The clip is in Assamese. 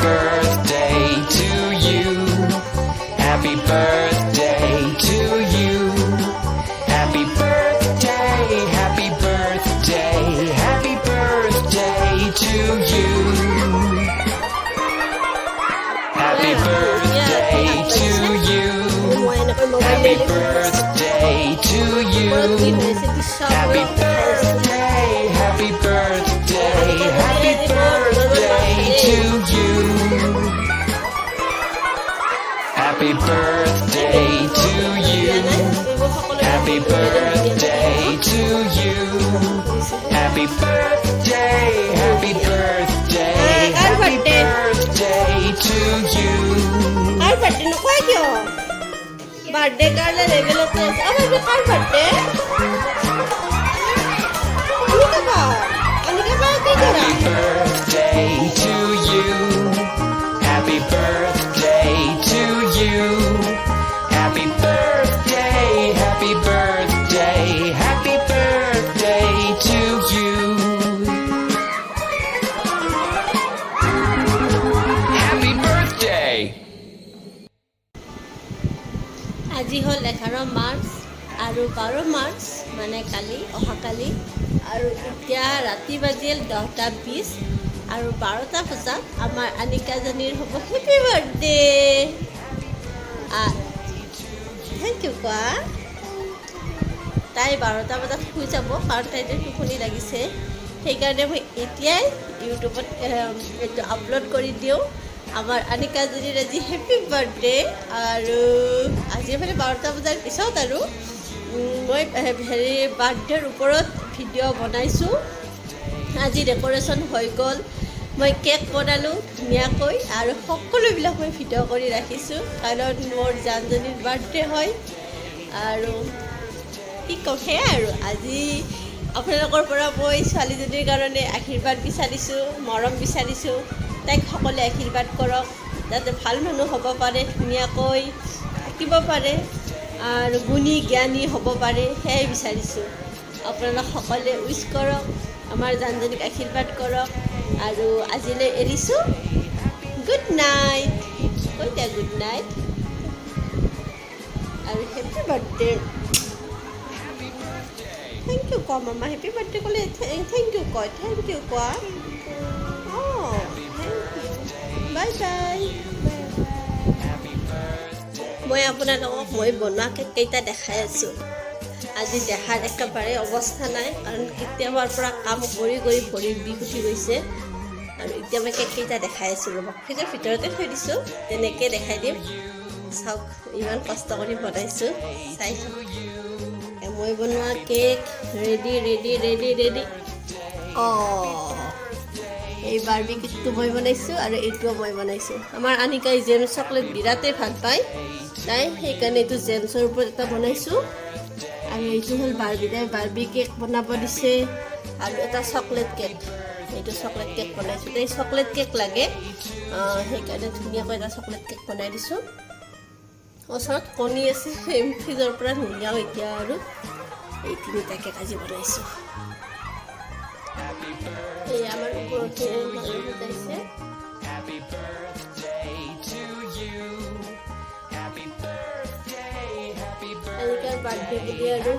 birthday to you. Happy birthday to you. Happy birthday, happy birthday, happy birthday to you. Happy birthday to you. Happy birthday to you. Happy birthday, happy birthday, happy birthday to you. Happy birthday to you. Happy birthday to you. Happy birthday, happy birthday, happy birthday to you. Our birthday no kaya. Birthday karla level of this. Our birthday. Happy birthday to you. Happy birthday to you. Happy birthday, happy birthday, happy birthday to you. Happy birthday. আজি হল 11 মাৰ্চ আৰু 12 মাৰ্চ মানে কালি অহাকালি আৰু এতিয়া ৰাতি বাজিল 10:20 আৰু 12টা বজাত আমাৰ আনিকাজনীৰ হ'ব হেপী বাৰ্থডে। থেংক ইউ কোৱা। তাই 12টা বজাত শুই যাব কাৰণ তাইৰ টোপনি লাগিছে, সেইকাৰণে মই এতিয়াই ইউটিউবত এইটো আপলোড কৰি দিওঁ আমাৰ আনিকাজনীৰ আজি হেপী বাৰ্থডে। আৰু আজি মানে 12টা বজাৰ পিছত আৰু মই বাৰ্থডেৰ ওপৰত ভিডিঅ' বনাইছোঁ। আজি ডেক'ৰেশ্যন হৈ গ'ল, মই কেক বনালোঁ ধুনীয়াকৈ আৰু সকলোবিলাক মই ভিডিঅ' কৰি ৰাখিছোঁ কাৰণ মোৰ জানজনীৰ বাৰ্থডে হয়। আৰু কি ক'ম সেয়াই আৰু আজি আপোনালোকৰ পৰা মই ছোৱালীজনীৰ কাৰণে আশীৰ্বাদ বিচাৰিছোঁ, মৰম বিচাৰিছোঁ। তাইক সকলোৱে আশীৰ্বাদ কৰক যাতে ভাল মানুহ হ'ব পাৰে, ধুনীয়াকৈ থাকিব পাৰে আৰু গুণী জ্ঞানী হ'ব পাৰে, সেয়াই বিচাৰিছোঁ। আপোনালোক সকলোৱে উইচ কৰক, আমাৰ জানজনীক আশীৰ্বাদ কৰক আৰু আজিলৈ এৰিছোঁ। Good night. কৈ দিয়া গুড নাইট আৰু হেপী বাৰ্থডে। থেংক ইউ কোৱা মামা, হেপী বাৰ্থডে ক'লে থেংক ইউ কয়, থেংক ইউ কোৱা। অঁ বাই বাই। মই আপোনালোকক মই বনোৱা কেককেইটা দেখাই আছোঁ। আজি দেখাৰ একেবাৰে অৱস্থা নাই কাৰণ কেতিয়াবাৰ পৰা কাম কৰি কৰি ভৰিৰ বিষ উঠি গৈছে আৰু এতিয়া মই কেককেইটা দেখাই আছোঁ। ৰ'ব ফ্ৰিজৰ ভিতৰতে থৈ দিছোঁ, তেনেকৈ দেখাই দিম। চাওক ইমান কষ্ট কৰি বনাইছোঁ, চাই চাওক। মই বনোৱা cake ready ready ready ready. অঁ এই বাৰ্বি কেকটো মই বনাইছোঁ আৰু এইটোও মই বনাইছোঁ। আমাৰ আনিকাই জেমছ চকলেট বিৰাটেই ভাল পায় তাই, সেইকাৰণে এইটো জেমছৰ ওপৰত এটা বনাইছোঁ। আৰু এইটো হ'ল বাৰ্বি, তাই বাৰ্বি কেক বনাব দিছে আৰু এটা চকলেট কেক, এইটো চকলেট কেক বনাইছোঁ। তাই চকলেট কেক লাগে সেইকাৰণে ধুনীয়াকৈ এটা চকলেট কেক বনাই দিছোঁ। ওচৰত কণী আছে, ফ্ৰিজৰ পৰা নুলিয়াওঁ এতিয়া আৰু এই 3টা কেক আজি বনাইছোঁ। এই আমাৰ ওপৰতে সজাইছে। আজিকাল বাৰ্থডে বুলি আৰু